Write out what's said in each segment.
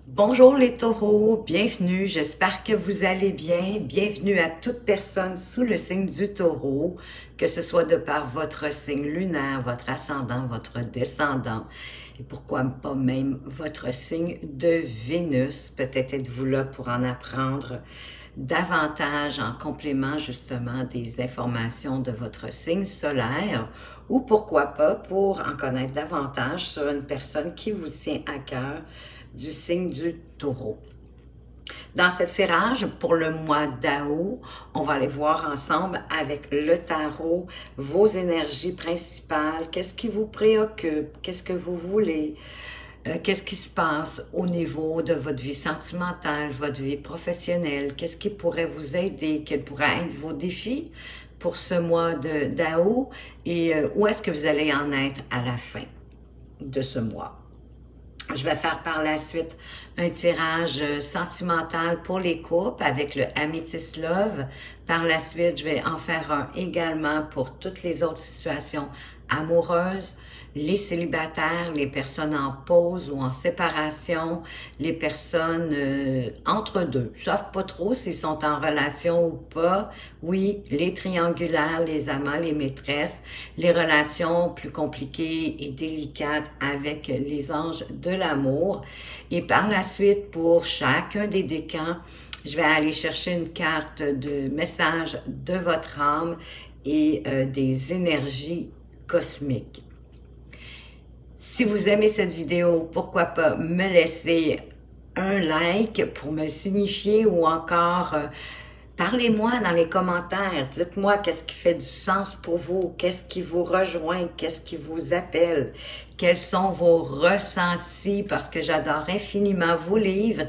Bonjour les taureaux, bienvenue, j'espère que vous allez bien. Bienvenue à toute personne sous le signe du taureau, que ce soit de par votre signe lunaire, votre ascendant, votre descendant, et pourquoi pas même votre signe de Vénus. Peut-être êtes-vous là pour en apprendre davantage en complément justement des informations de votre signe solaire, ou pourquoi pas pour en connaître davantage sur une personne qui vous tient à cœur du signe du taureau. Dans ce tirage, pour le mois d'août, on va aller voir ensemble avec le tarot vos énergies principales, qu'est-ce qui vous préoccupe, qu'est-ce que vous voulez, qu'est-ce qui se passe au niveau de votre vie sentimentale, votre vie professionnelle, qu'est-ce qui pourrait vous aider, quels pourraient être vos défis pour ce mois d'août et où est-ce que vous allez en être à la fin de ce mois. Je vais faire par la suite un tirage sentimental pour les couples avec le Amethyst Love. Par la suite, je vais en faire un également pour toutes les autres situations amoureuses, les célibataires, les personnes en pause ou en séparation, les personnes entre deux. Ils savent pas trop s'ils sont en relation ou pas. Oui, les triangulaires, les amants, les maîtresses, les relations plus compliquées et délicates avec les anges de l'amour. Et par la suite, pour chacun des décans, je vais aller chercher une carte de message de votre âme et des énergies cosmiques. Si vous aimez cette vidéo, pourquoi pas me laisser un like pour me signifier ou encore parlez-moi dans les commentaires. Dites-moi qu'est-ce qui fait du sens pour vous, qu'est-ce qui vous rejoint, qu'est-ce qui vous appelle, quels sont vos ressentis parce que j'adore infiniment vous lire,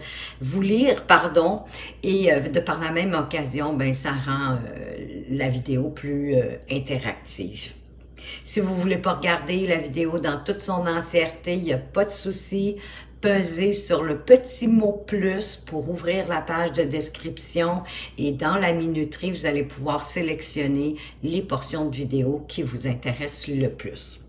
et de par la même occasion, ben ça rend la vidéo plus interactive. Si vous ne voulez pas regarder la vidéo dans toute son entièreté, il n'y a pas de souci. Pesez sur le petit mot « plus » pour ouvrir la page de description et dans la minuterie, vous allez pouvoir sélectionner les portions de vidéo qui vous intéressent le plus.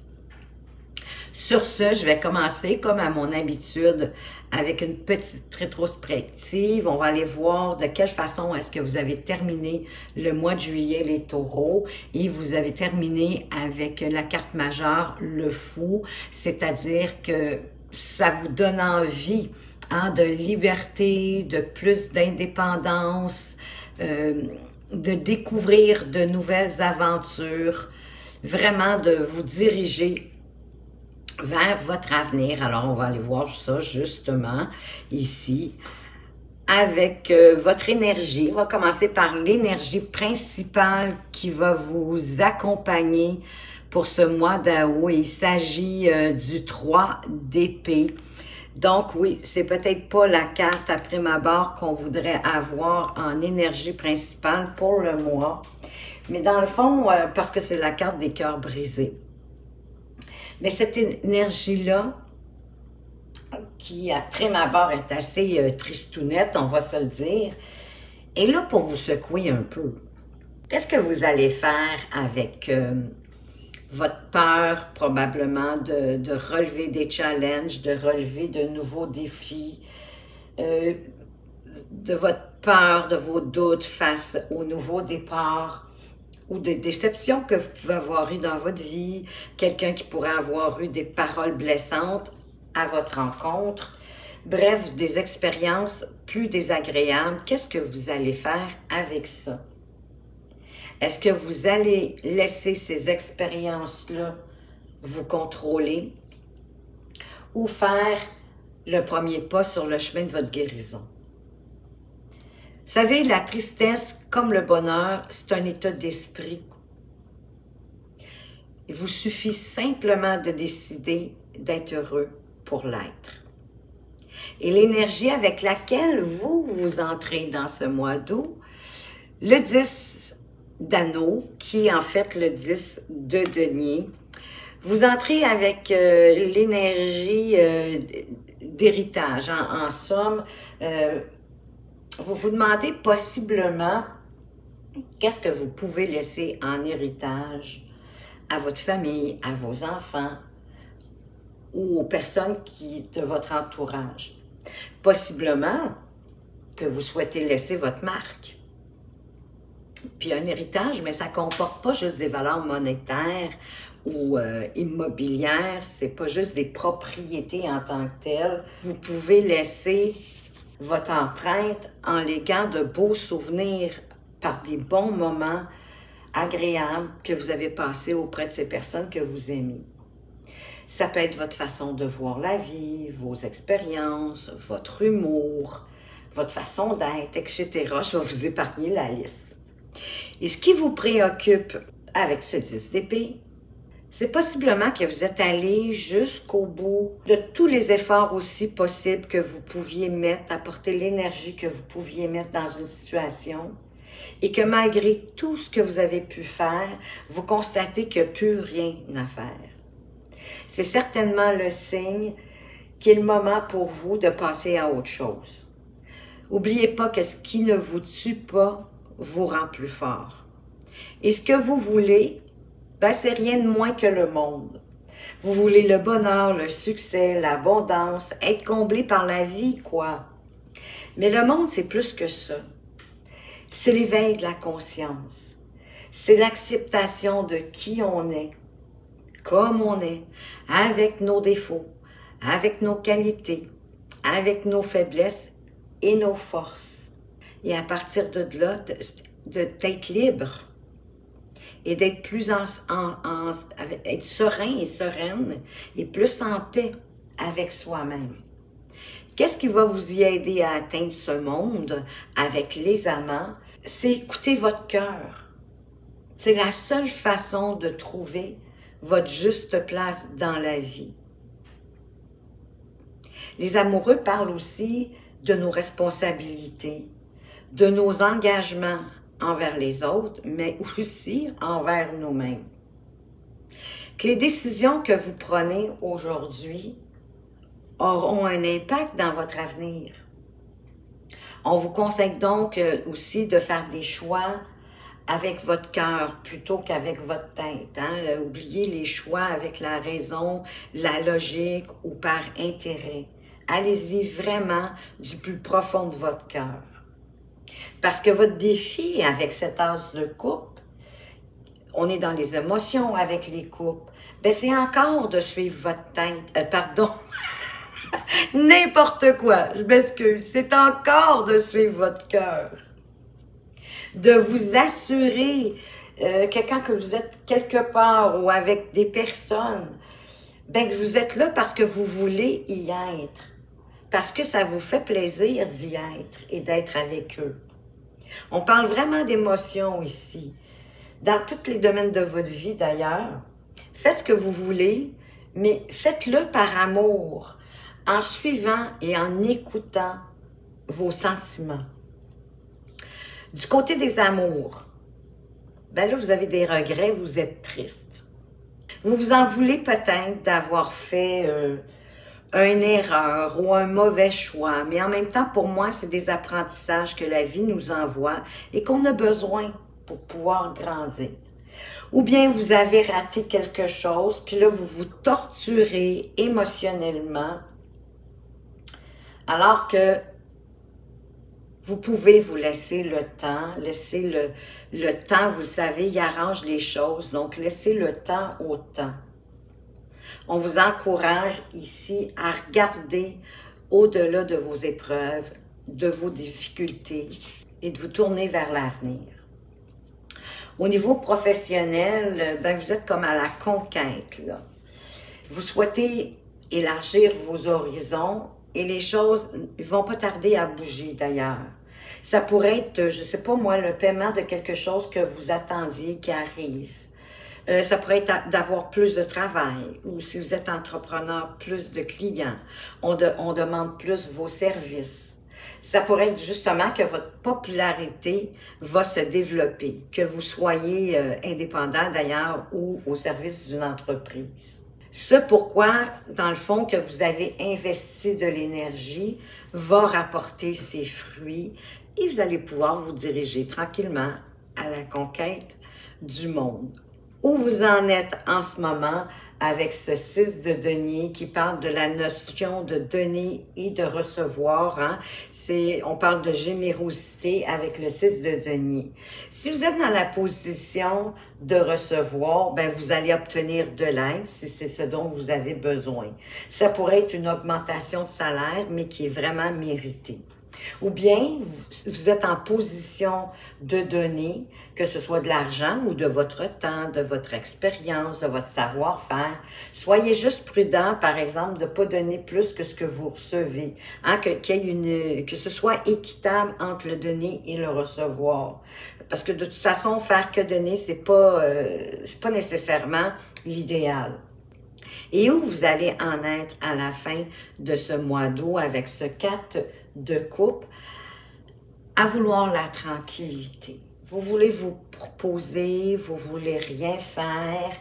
Sur ce, je vais commencer comme à mon habitude avec une petite rétrospective. On va aller voir de quelle façon est-ce que vous avez terminé le mois de juillet, les taureaux, et vous avez terminé avec la carte majeure, le fou, c'est-à-dire que ça vous donne envie de liberté, de plus d'indépendance, de découvrir de nouvelles aventures, vraiment de vous diriger vers votre avenir. Alors, on va aller voir ça justement ici avec votre énergie. On va commencer par l'énergie principale qui va vous accompagner pour ce mois d'août. Il s'agit du 3 d'épée. Donc oui, c'est peut-être pas la carte à prime abord qu'on voudrait avoir en énergie principale pour le mois. Mais dans le fond, parce que c'est la carte des cœurs brisés. Mais cette énergie-là, qui à prime abord est assez tristounette, on va se le dire, est là pour vous secouer un peu. Qu'est-ce que vous allez faire avec votre peur probablement de relever des challenges, de relever de nouveaux défis, de votre peur, de vos doutes face au nouveau départ, ou des déceptions que vous pouvez avoir eues dans votre vie, quelqu'un qui pourrait avoir eu des paroles blessantes à votre rencontre, bref, des expériences plus désagréables. Qu'est-ce que vous allez faire avec ça? Est-ce que vous allez laisser ces expériences-là vous contrôler ou faire le premier pas sur le chemin de votre guérison? Vous savez, la tristesse, comme le bonheur, c'est un état d'esprit. Il vous suffit simplement de décider d'être heureux pour l'être. Et l'énergie avec laquelle vous entrez dans ce mois d'août, le 10 d'anneau, qui est en fait le 10 de denier, vous entrez avec l'énergie d'héritage. En somme, vous vous demandez possiblement qu'est-ce que vous pouvez laisser en héritage à votre famille, à vos enfants ou aux personnes de votre entourage. Possiblement que vous souhaitez laisser votre marque. Puis un héritage, mais ça ne comporte pas juste des valeurs monétaires ou immobilières, c'est pas juste des propriétés en tant que telles. Vous pouvez laisser votre empreinte en léguant de beaux souvenirs par des bons moments agréables que vous avez passés auprès de ces personnes que vous aimez. Ça peut être votre façon de voir la vie, vos expériences, votre humour, votre façon d'être, etc. Je vais vous épargner la liste. Et ce qui vous préoccupe avec ce 10 d'épée, c'est possiblement que vous êtes allé jusqu'au bout de tous les efforts aussi possibles que vous pouviez mettre, apporter l'énergie que vous pouviez mettre dans une situation, et que malgré tout ce que vous avez pu faire, vous constatez qu'il n'y a plus rien à faire. C'est certainement le signe qu'il est le moment pour vous de passer à autre chose. N'oubliez pas que ce qui ne vous tue pas vous rend plus fort. Et ce que vous voulez, ben, c'est rien de moins que le monde. Vous voulez le bonheur, le succès, l'abondance, être comblé par la vie, quoi. Mais le monde, c'est plus que ça. C'est l'éveil de la conscience. C'est l'acceptation de qui on est, comme on est, avec nos défauts, avec nos qualités, avec avec et nos forces. Et à partir de là, d'être libre et d'être plus être serein et sereine et plus en paix avec soi-même. Qu'est-ce qui va vous y aider à atteindre ce monde avec les amants? C'est écouter votre cœur. C'est la seule façon de trouver votre juste place dans la vie. Les amoureux parlent aussi de nos responsabilités, de nos engagements envers les autres, mais aussi envers nous-mêmes. Que les décisions que vous prenez aujourd'hui auront un impact dans votre avenir. On vous conseille donc aussi de faire des choix avec votre cœur plutôt qu'avec votre tête. Hein? Oubliez les choix avec la raison, la logique ou par intérêt. Allez-y vraiment du plus profond de votre cœur. Parce que votre défi avec cet as de coupe, on est dans les émotions avec les coupes, ben c'est encore de suivre votre tête, pardon, n'importe quoi, je m'excuse, c'est encore de suivre votre cœur. De vous assurer que quand que vous êtes quelque part ou avec des personnes, ben que vous êtes là parce que vous voulez y être. Parce que ça vous fait plaisir d'y être et d'être avec eux. On parle vraiment d'émotions ici. Dans tous les domaines de votre vie d'ailleurs, faites ce que vous voulez, mais faites-le par amour, en suivant et en écoutant vos sentiments. Du côté des amours, ben là, vous avez des regrets, vous êtes triste. Vous vous en voulez peut-être d'avoir fait une erreur ou un mauvais choix, mais en même temps, pour moi, c'est des apprentissages que la vie nous envoie et qu'on a besoin pour pouvoir grandir. Ou bien vous avez raté quelque chose, puis là, vous vous torturez émotionnellement, alors que vous pouvez vous laisser le temps, le temps, vous le savez, il arrange les choses, donc laissez le temps au temps. On vous encourage ici à regarder au-delà de vos épreuves, de vos difficultés et de vous tourner vers l'avenir. Au niveau professionnel, ben vous êtes comme à la conquête, là. Vous souhaitez élargir vos horizons et les choses ne vont pas tarder à bouger d'ailleurs. Ça pourrait être, je ne sais pas moi, le paiement de quelque chose que vous attendiez qui arrive. Ça pourrait être d'avoir plus de travail ou si vous êtes entrepreneur, plus de clients. On demande plus vos services. Ça pourrait être justement que votre popularité va se développer, que vous soyez indépendant d'ailleurs ou au service d'une entreprise. Ce pourquoi, dans le fond, que vous avez investi de l'énergie va rapporter ses fruits et vous allez pouvoir vous diriger tranquillement à la conquête du monde. où vous en êtes en ce moment avec ce 6 de denier qui parle de la notion de donner et de recevoir. Hein? On parle de générosité avec le 6 de denier. Si vous êtes dans la position de recevoir, ben vous allez obtenir de l'aide si c'est ce dont vous avez besoin. Ça pourrait être une augmentation de salaire, mais qui est vraiment méritée. Ou bien, vous êtes en position de donner, que ce soit de l'argent ou de votre temps, de votre expérience, de votre savoir-faire. Soyez juste prudent, par exemple, de ne pas donner plus que ce que vous recevez. Hein, que ce soit équitable entre le donner et le recevoir. Parce que de toute façon, faire que donner, c'est pas nécessairement l'idéal. Et où vous allez en être à la fin de ce mois d'août avec ce 4 de coupe, à vouloir la tranquillité. Vous voulez vous reposer, vous voulez rien faire,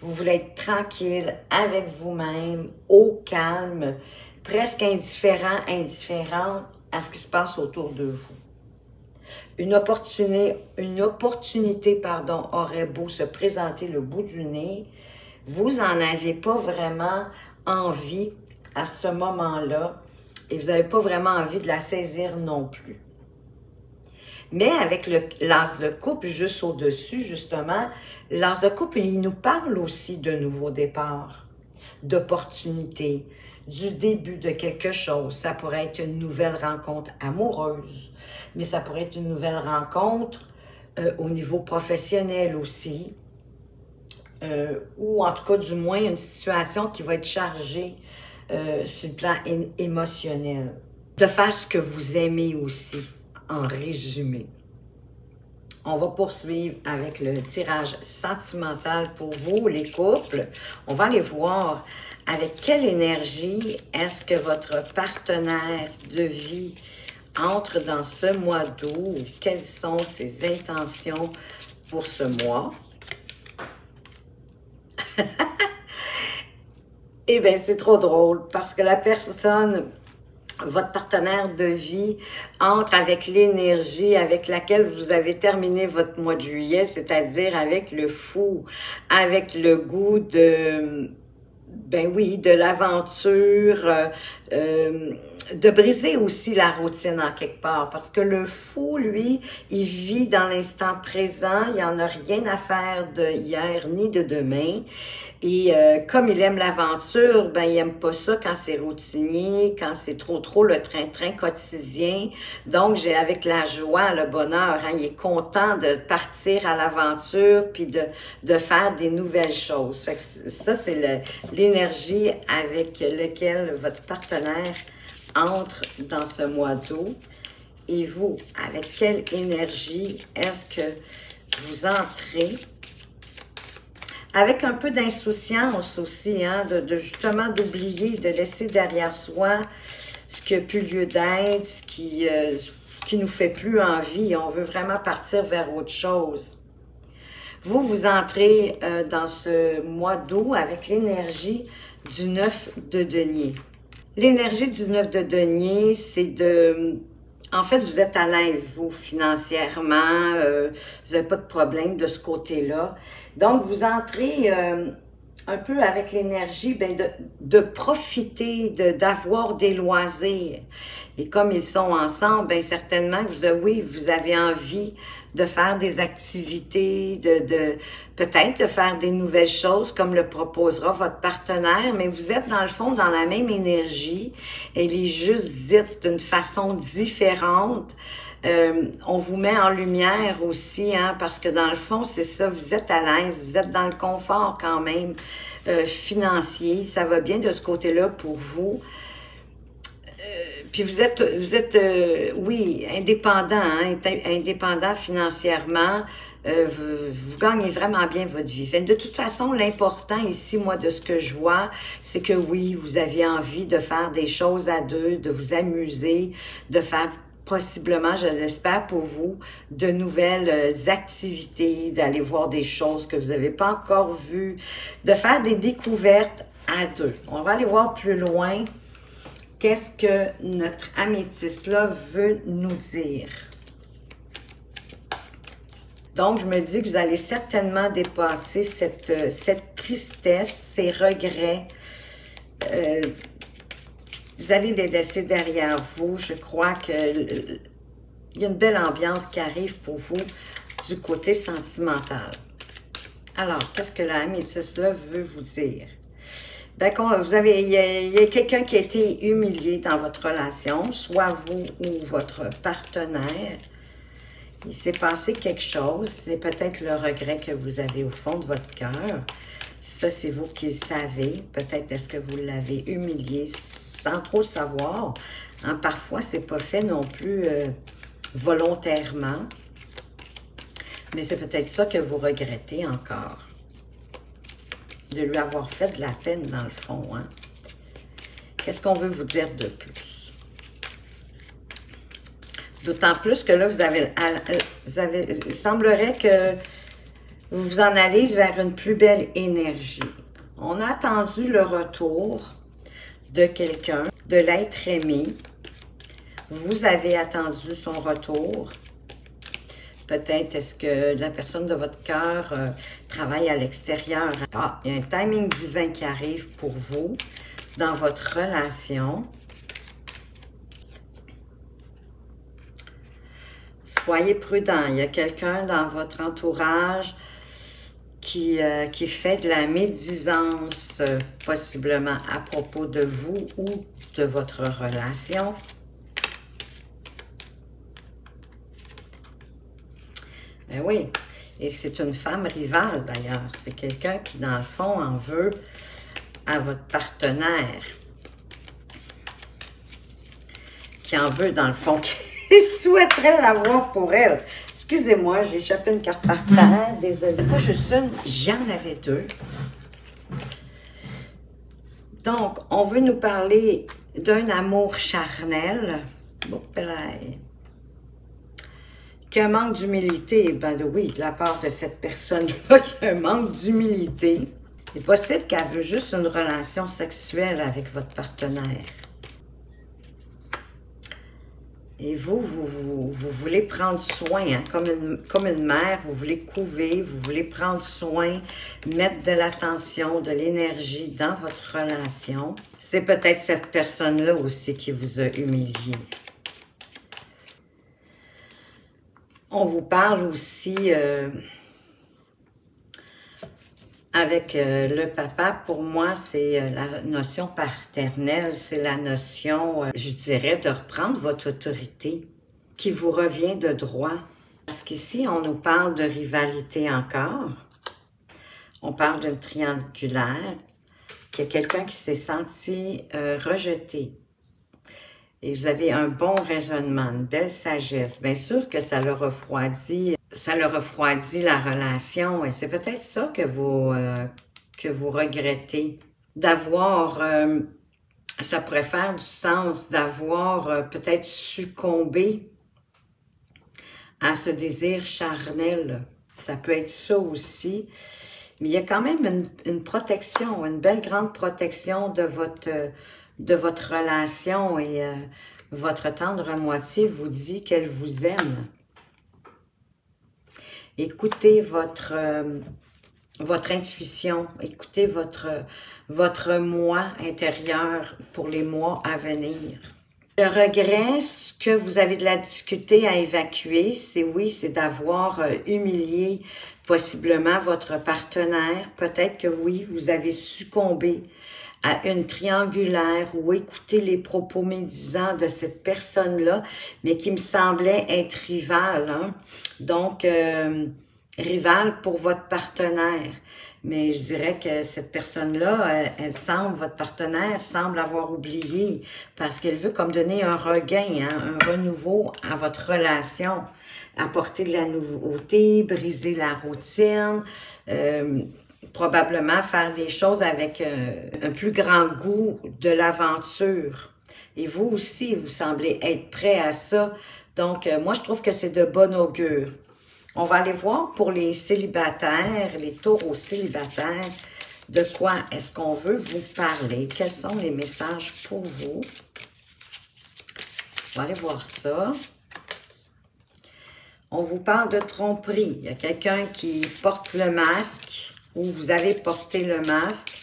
vous voulez être tranquille avec vous-même, au calme, presque indifférent à ce qui se passe autour de vous. Une opportunité, aurait beau se présenter le bout du nez, vous n'en avez pas vraiment envie à ce moment-là et vous n'avez pas vraiment envie de la saisir non plus. Mais avec l'as de coupe juste au-dessus, justement, l'as de coupe, il nous parle aussi de nouveaux départs, d'opportunités, du début de quelque chose. Ça pourrait être une nouvelle rencontre amoureuse, mais ça pourrait être une nouvelle rencontre au niveau professionnel aussi, ou en tout cas, du moins, une situation qui va être chargée sur le plan émotionnel. De faire ce que vous aimez aussi, en résumé. On va poursuivre avec le tirage sentimental pour vous, les couples. On va aller voir avec quelle énergie est-ce que votre partenaire de vie entre dans ce mois d'août. Quelles sont ses intentions pour ce mois? Eh bien, c'est trop drôle parce que la personne, votre partenaire de vie, entre avec l'énergie avec laquelle vous avez terminé votre mois de juillet, c'est-à-dire avec le fou, avec le goût de, ben oui, de l'aventure, de briser aussi la routine en quelque part. Parce que le fou, lui, il vit dans l'instant présent, il n'en a rien à faire de hier ni de demain. Et comme il aime l'aventure, ben il aime pas ça quand c'est routinier, quand c'est trop le train-train quotidien. Donc, j'ai avec la joie, le bonheur, hein, il est content de partir à l'aventure puis de faire des nouvelles choses. Fait que ça, c'est l'énergie avec laquelle votre partenaire entre dans ce mois d'août. Et vous, avec quelle énergie est-ce que vous entrez? Avec un peu d'insouciance aussi, hein, de justement d'oublier, de laisser derrière soi ce qui n'a plus lieu d'être, ce qui nous fait plus envie. On veut vraiment partir vers autre chose. Vous entrez dans ce mois d'août avec l'énergie du 9 de denier. L'énergie du 9 de denier, c'est de... En fait, vous êtes à l'aise, vous, financièrement, vous n'avez pas de problème de ce côté-là. Donc, vous entrez un peu avec l'énergie de profiter, d'avoir des loisirs. Et comme ils sont ensemble, bien certainement que vous avez envie de faire des activités, peut-être de faire des nouvelles choses comme le proposera votre partenaire, mais vous êtes dans le fond dans la même énergie. Elle est juste dite d'une façon différente. On vous met en lumière aussi, hein, parce que dans le fond, c'est ça, vous êtes à l'aise, vous êtes dans le confort quand même financier. Ça va bien de ce côté-là pour vous. Puis vous êtes oui, indépendant, hein, indépendant financièrement, vous gagnez vraiment bien votre vie. Fait, de toute façon, l'important ici, moi, de ce que je vois, c'est que oui, vous avez envie de faire des choses à deux, de vous amuser, de faire possiblement, je l'espère pour vous, de nouvelles activités, d'aller voir des choses que vous n'avez pas encore vues, de faire des découvertes à deux. On va aller voir plus loin. Qu'est-ce que notre améthyste-là veut nous dire? Donc, je me dis que vous allez certainement dépasser cette tristesse, ces regrets. Vous allez les laisser derrière vous. Je crois qu'il y a une belle ambiance qui arrive pour vous du côté sentimental. Alors, qu'est-ce que la améthyste là veut vous dire? Ben, il y a quelqu'un qui a été humilié dans votre relation, soit vous ou votre partenaire. Il s'est passé quelque chose, c'est peut-être le regret que vous avez au fond de votre cœur. Ça, c'est vous qui le savez. Peut-être est-ce que vous l'avez humilié sans trop le savoir. Hein, parfois, c'est pas fait non plus volontairement. Mais c'est peut-être ça que vous regrettez encore. De lui avoir fait de la peine dans le fond. Hein? Qu'est-ce qu'on veut vous dire de plus? D'autant plus que là, il semblerait que vous vous en allez vers une plus belle énergie. On a attendu le retour de quelqu'un, de l'être aimé. Vous avez attendu son retour. Peut-être est-ce que la personne de votre cœur travaille à l'extérieur. Ah, il y a un timing divin qui arrive pour vous dans votre relation. Soyez prudent. Il y a quelqu'un dans votre entourage qui fait de la médisance, possiblement à propos de vous ou de votre relation. Ben oui, et c'est une femme rivale d'ailleurs. C'est quelqu'un qui, dans le fond, en veut à votre partenaire. Qui en veut, dans le fond, qui souhaiterait l'avoir pour elle. Excusez-moi, j'ai échappé une carte par terre. Désolée. Pas juste une, j'en avais deux. Donc, on veut nous parler d'un amour charnel. Bon, qu'un manque d'humilité, ben oui, de la part de cette personne-là, il y a un manque d'humilité. C'est possible qu'elle veut juste une relation sexuelle avec votre partenaire. Et vous voulez prendre soin, hein, comme une mère, vous voulez couver, vous voulez prendre soin, mettre de l'attention, de l'énergie dans votre relation. C'est peut-être cette personne-là aussi qui vous a humilié. On vous parle aussi avec le papa. Pour moi, c'est la notion paternelle, c'est la notion, je dirais, de reprendre votre autorité qui vous revient de droit. Parce qu'ici, on nous parle de rivalité encore. On parle d'une triangulaire, qu'il y a quelqu'un qui s'est senti rejeté. Et vous avez un bon raisonnement, une belle sagesse. Bien sûr que ça le refroidit la relation. Et c'est peut-être ça que vous regrettez. D'avoir, ça pourrait faire du sens, d'avoir peut-être succombé à ce désir charnel. Ça peut être ça aussi. Mais il y a quand même une protection, une belle grande protection de votre relation et votre tendre moitié vous dit qu'elle vous aime. Écoutez votre intuition, écoutez votre moi intérieur pour les mois à venir. Le regret, ce que vous avez de la difficulté à évacuer, c'est d'avoir humilié possiblement votre partenaire. Peut-être que oui, vous avez succombé à une triangulaire ou écouter les propos médisants de cette personne-là, mais qui me semblait être rivale. Hein? Donc, rivale pour votre partenaire. Mais je dirais que cette personne-là, votre partenaire semble avoir oublié parce qu'elle veut comme donner un regain, hein, un renouveau à votre relation, apporter de la nouveauté, briser la routine, probablement faire des choses avec un plus grand goût de l'aventure. Et vous aussi, vous semblez être prêt à ça. Donc, moi, je trouve que c'est de bon augure. On va aller voir pour les célibataires, les taureaux célibataires, de quoi est-ce qu'on veut vous parler? Quels sont les messages pour vous? On va aller voir ça. On vous parle de tromperie. Il y a quelqu'un qui porte le masque ou vous avez porté le masque.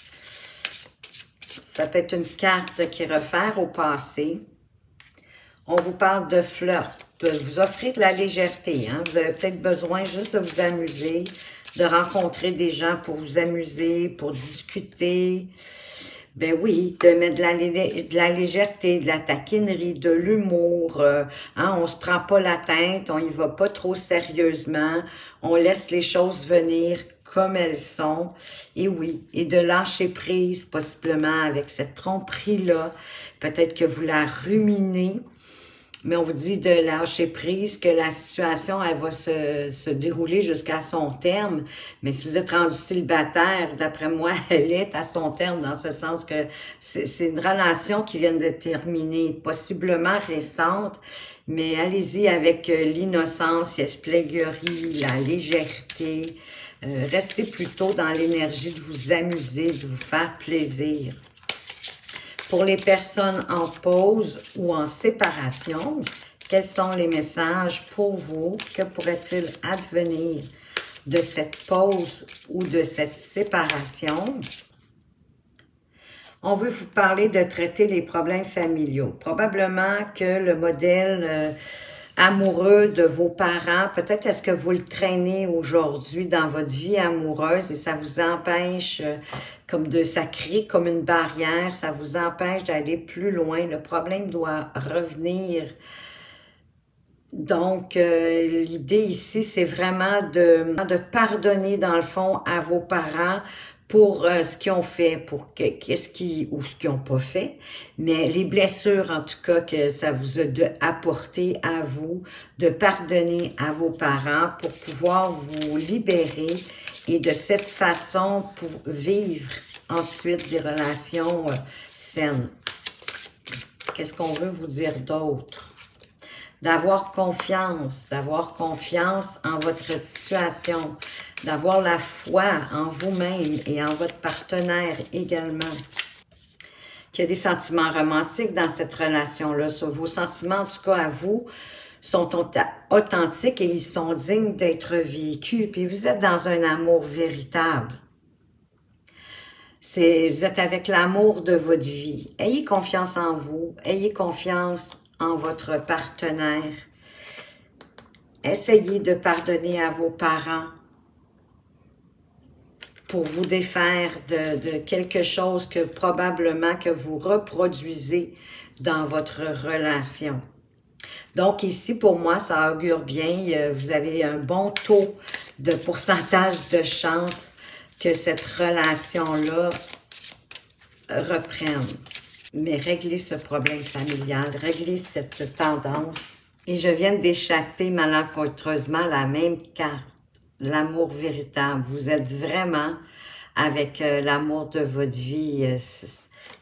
Ça peut être une carte qui réfère au passé. On vous parle de flirt, de vous offrir de la légèreté. Hein? Vous avez peut-être besoin juste de vous amuser, de rencontrer des gens pour vous amuser, pour discuter. Ben oui, de mettre de la légèreté, de la taquinerie, de l'humour. Hein? On se prend pas la tête, on y va pas trop sérieusement. On laisse les choses venir comme elles sont. Et oui, et de lâcher prise possiblement avec cette tromperie-là. Peut-être que vous la ruminez. Mais on vous dit de lâcher prise, que la situation, elle va se dérouler jusqu'à son terme. Mais si vous êtes rendu célibataire, d'après moi, elle est à son terme, dans ce sens que c'est une relation qui vient de terminer, possiblement récente, mais allez-y avec l'innocence, l'espièglerie, la légèreté. Restez plutôt dans l'énergie de vous amuser, de vous faire plaisir. Pour les personnes en pause ou en séparation, quels sont les messages pour vous? Que pourrait-il advenir de cette pause ou de cette séparation? On veut vous parler de traiter les problèmes familiaux. Probablement que le modèle amoureux de vos parents, peut-être est-ce que vous le traînez aujourd'hui dans votre vie amoureuse et ça vous empêche ça crée comme une barrière, ça vous empêche d'aller plus loin. Le problème doit revenir. Donc, l'idée ici, c'est vraiment de pardonner dans le fond à vos parents pour ce qu'ils ont fait, pour ce qu'ils n'ont pas fait, mais les blessures en tout cas que ça vous a apporté à vous, de pardonner à vos parents pour pouvoir vous libérer et de cette façon pour vivre ensuite des relations saines. Qu'est-ce qu'on veut vous dire d'autre? D'avoir confiance en votre situation, d'avoir la foi en vous-même et en votre partenaire également. Qu'il y a des sentiments romantiques dans cette relation-là. Vos sentiments, en tout cas à vous, sont authentiques et ils sont dignes d'être vécus. Puis vous êtes dans un amour véritable. Vous êtes avec l'amour de votre vie. Ayez confiance en vous, ayez confiance en votre partenaire. Essayez de pardonner à vos parents pour vous défaire de quelque chose que probablement que vous reproduisez dans votre relation. Donc ici, pour moi, ça augure bien. Vous avez un bon taux de pourcentage de chance que cette relation-là reprenne. Mais réglez ce problème familial, réglez cette tendance. Et je viens d'échapper malencontreusement la même carte, l'amour véritable. Vous êtes vraiment avec l'amour de votre vie.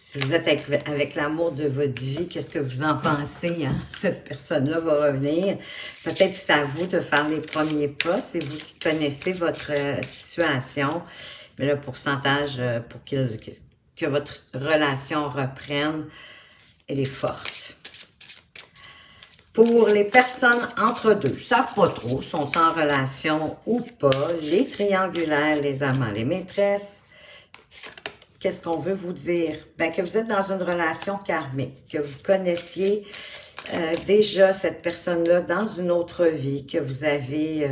Si vous êtes avec l'amour de votre vie, qu'est-ce que vous en pensez? Hein? Cette personne-là va revenir. Peut-être c'est à vous de faire les premiers pas. C'est vous qui connaissez votre situation. Mais le pourcentage pour que votre relation reprenne, elle est forte. Pour les personnes entre deux, ne savent pas trop, sont en relation ou pas, les triangulaires, les amants, les maîtresses, qu'est-ce qu'on veut vous dire? Ben, que vous êtes dans une relation karmique, que vous connaissiez déjà cette personne-là dans une autre vie, que vous avez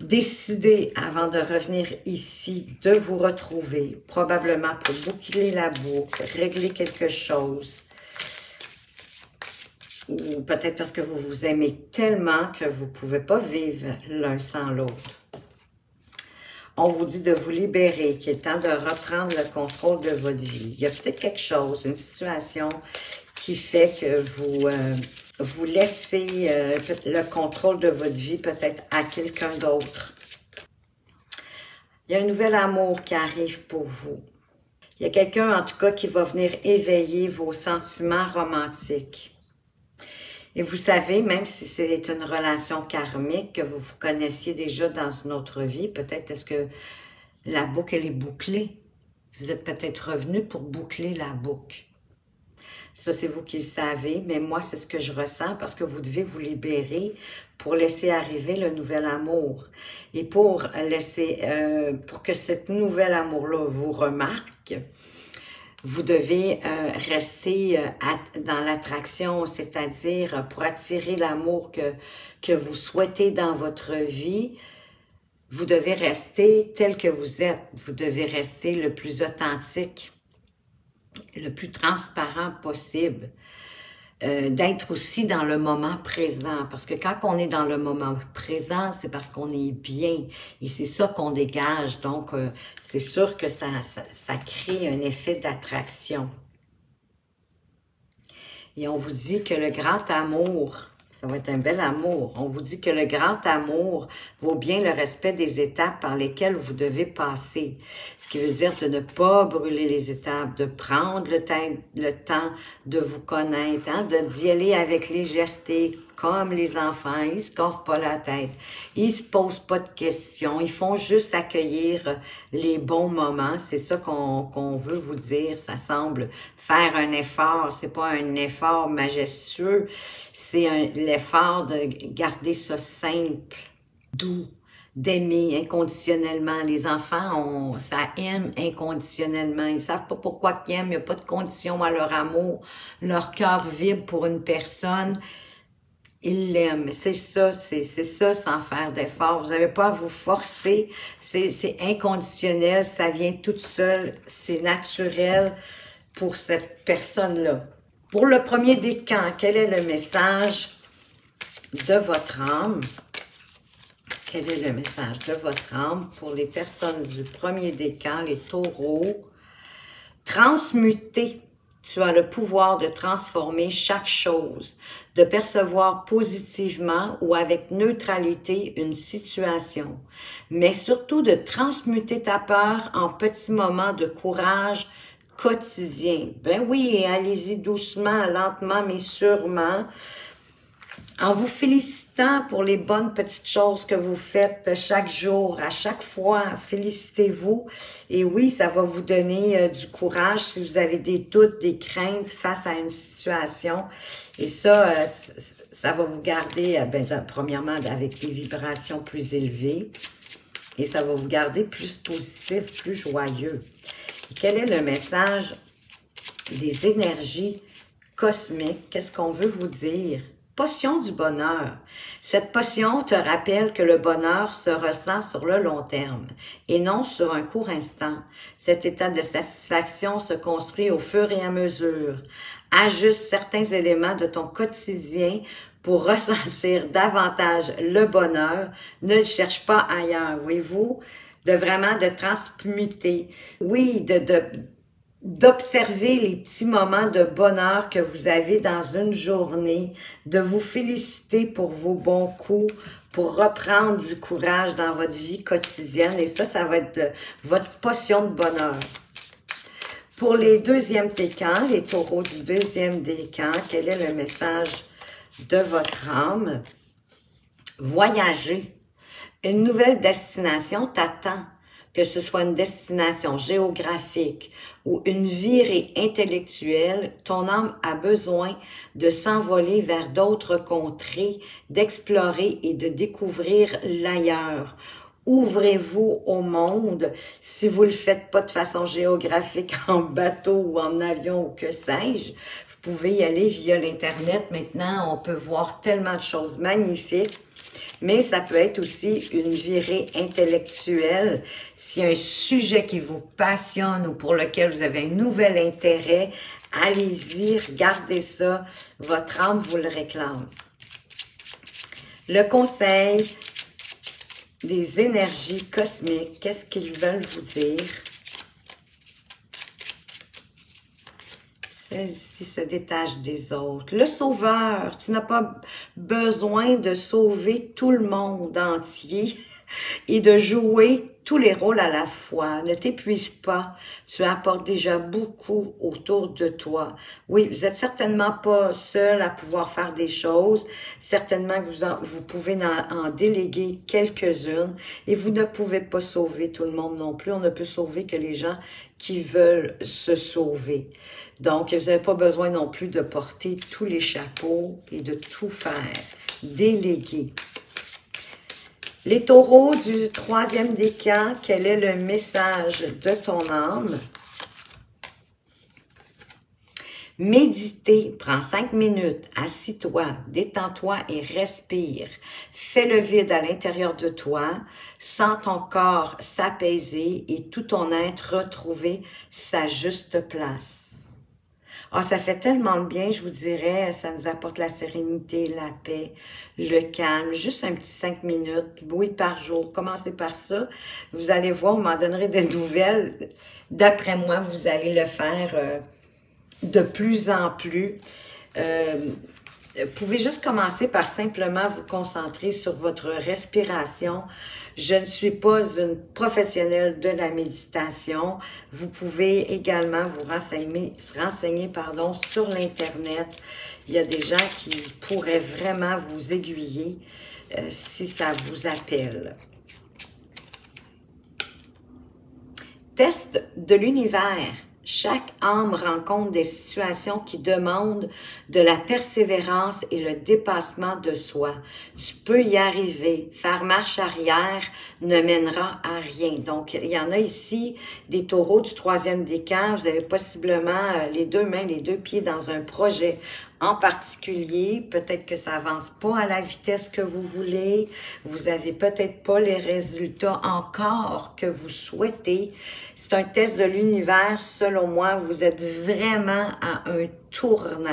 décidé, avant de revenir ici, de vous retrouver, probablement pour boucler la boucle, régler quelque chose, ou peut-être parce que vous vous aimez tellement que vous ne pouvez pas vivre l'un sans l'autre. On vous dit de vous libérer, qu'il est temps de reprendre le contrôle de votre vie. Il y a peut-être quelque chose, une situation qui fait que vous laissez le contrôle de votre vie peut-être à quelqu'un d'autre. Il y a un nouvel amour qui arrive pour vous. Il y a quelqu'un, en tout cas, qui va venir éveiller vos sentiments romantiques. Et vous savez, même si c'est une relation karmique que vous vous connaissiez déjà dans une autre vie, peut-être est-ce que la boucle, elle est bouclée. Vous êtes peut-être revenu pour boucler la boucle. Ça, c'est vous qui le savez, mais moi, c'est ce que je ressens parce que vous devez vous libérer pour laisser arriver le nouvel amour. Et pour pour que cet nouvel amour-là vous remarque, vous devez rester dans l'attraction, c'est-à-dire pour attirer l'amour que vous souhaitez dans votre vie, vous devez rester tel que vous êtes. Vous devez rester le plus authentique, le plus transparent possible. D'être aussi dans le moment présent. Parce que quand on est dans le moment présent, c'est parce qu'on est bien. Et c'est ça qu'on dégage. Donc, c'est sûr que ça crée un effet d'attraction. Et on vous dit que le grand amour, ça va être un bel amour. On vous dit que le grand amour vaut bien le respect des étapes par lesquelles vous devez passer. Ce qui veut dire de ne pas brûler les étapes, de prendre le temps de vous connaître, hein, d'y aller avec légèreté, comme les enfants. Ils se cassent pas la tête, ils se posent pas de questions, ils font juste accueillir les bons moments. C'est ça qu'on veut vous dire. Ça semble faire un effort. C'est pas un effort majestueux, c'est l'effort de garder ça simple, doux, d'aimer inconditionnellement. Les enfants, ça aime inconditionnellement. Ils savent pas pourquoi ils aiment. Il n'y a pas de condition à leur amour. Leur cœur vibre pour une personne. Ils l'aiment. C'est ça sans faire d'effort. Vous n'avez pas à vous forcer. C'est inconditionnel. Ça vient tout seul. C'est naturel pour cette personne-là. Pour le premier décan, quel est le message de votre âme? Quel est le message de votre âme pour les personnes du premier décan, les taureaux? Transmuter. Tu as le pouvoir de transformer chaque chose, de percevoir positivement ou avec neutralité une situation, mais surtout de transmuter ta peur en petits moments de courage quotidien. Ben oui, allez-y doucement, lentement, mais sûrement. En vous félicitant pour les bonnes petites choses que vous faites chaque jour, à chaque fois, félicitez-vous. Et oui, ça va vous donner du courage si vous avez des doutes, des craintes face à une situation. Et ça, ça va vous garder, premièrement, avec des vibrations plus élevées. Et ça va vous garder plus positif, plus joyeux. Et quel est le message des énergies cosmiques? Qu'est-ce qu'on veut vous dire? Potion du bonheur. Cette potion te rappelle que le bonheur se ressent sur le long terme et non sur un court instant. Cet état de satisfaction se construit au fur et à mesure. Ajuste certains éléments de ton quotidien pour ressentir davantage le bonheur. Ne le cherche pas ailleurs, voyez-vous, vraiment de transmuter. Oui, d'observer les petits moments de bonheur que vous avez dans une journée, de vous féliciter pour vos bons coups, pour reprendre du courage dans votre vie quotidienne. Et ça va être votre potion de bonheur. Pour les deuxièmes décans, les taureaux du deuxième décan, quel est le message de votre âme? Voyager. Une nouvelle destination t'attend. Que ce soit une destination géographique ou une virée intellectuelle, ton âme a besoin de s'envoler vers d'autres contrées, d'explorer et de découvrir l'ailleurs. Ouvrez-vous au monde. Si vous le faites pas de façon géographique, en bateau ou en avion ou que sais-je, vous pouvez y aller via l'Internet. Maintenant, on peut voir tellement de choses magnifiques. Mais ça peut être aussi une virée intellectuelle. S'il y a un sujet qui vous passionne ou pour lequel vous avez un nouvel intérêt, allez-y, regardez ça. Votre âme vous le réclame. Le conseil des énergies cosmiques, qu'est-ce qu'ils veulent vous dire? Celle-ci se détache des autres. Le sauveur, tu n'as pas besoin de sauver tout le monde entier. et de jouer tous les rôles à la fois. Ne t'épuise pas. Tu apportes déjà beaucoup autour de toi. Oui, vous êtes certainement pas seul à pouvoir faire des choses. Certainement que vous pouvez en déléguer quelques-unes et vous ne pouvez pas sauver tout le monde non plus. On ne peut sauver que les gens qui veulent se sauver. Donc, vous n'avez pas besoin non plus de porter tous les chapeaux et de tout faire. Déléguer. Les taureaux du 3e décan, quel est le message de ton âme? Méditer, prends 5 minutes, assis-toi, détends-toi et respire. Fais le vide à l'intérieur de toi, sens ton corps s'apaiser et tout ton être retrouver sa juste place. Ah, ça fait tellement de bien, je vous dirais, ça nous apporte la sérénité, la paix, le calme, juste un petit 5 minutes, oui, par jour. Commencez par ça, vous allez voir, vous m'en donnerez des nouvelles. D'après moi, vous allez le faire de plus en plus. Vous pouvez juste commencer par simplement vous concentrer sur votre respiration. Je ne suis pas une professionnelle de la méditation. Vous pouvez également vous renseigner sur l'Internet. Il y a des gens qui pourraient vraiment vous aiguiller si ça vous appelle. Test de l'univers. Chaque âme rencontre des situations qui demandent de la persévérance et le dépassement de soi. Tu peux y arriver. Faire marche arrière ne mènera à rien. Donc, il y en a ici des taureaux du 3e décan. Vous avez possiblement les deux mains, les deux pieds dans un projet en particulier. Peut-être que ça avance pas à la vitesse que vous voulez. Vous avez peut-être pas les résultats encore que vous souhaitez. C'est un test de l'univers. Selon moi, vous êtes vraiment à un tournant.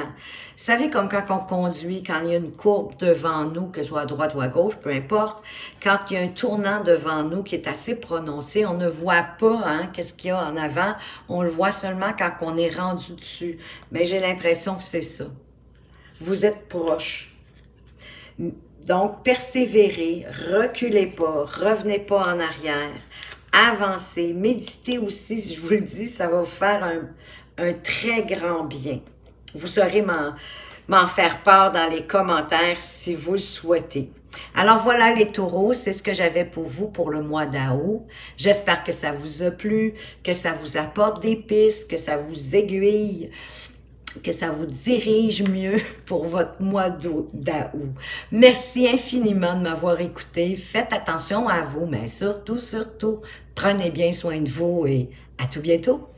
Vous savez, comme quand on conduit, quand il y a une courbe devant nous, que ce soit à droite ou à gauche, peu importe, quand il y a un tournant devant nous qui est assez prononcé, on ne voit pas qu'est-ce qu'il y a en avant, on le voit seulement quand on est rendu dessus. Mais j'ai l'impression que c'est ça. Vous êtes proche. Donc, persévérez, reculez pas, revenez pas en arrière, avancez, méditez aussi, je vous le dis, ça va vous faire un très grand bien. Vous saurez m'en faire part dans les commentaires si vous le souhaitez. Alors voilà les taureaux, c'est ce que j'avais pour vous pour le mois d'août. J'espère que ça vous a plu, que ça vous apporte des pistes, que ça vous aiguille, que ça vous dirige mieux pour votre mois d'août. Merci infiniment de m'avoir écouté. Faites attention à vous, mais surtout, prenez bien soin de vous et à tout bientôt.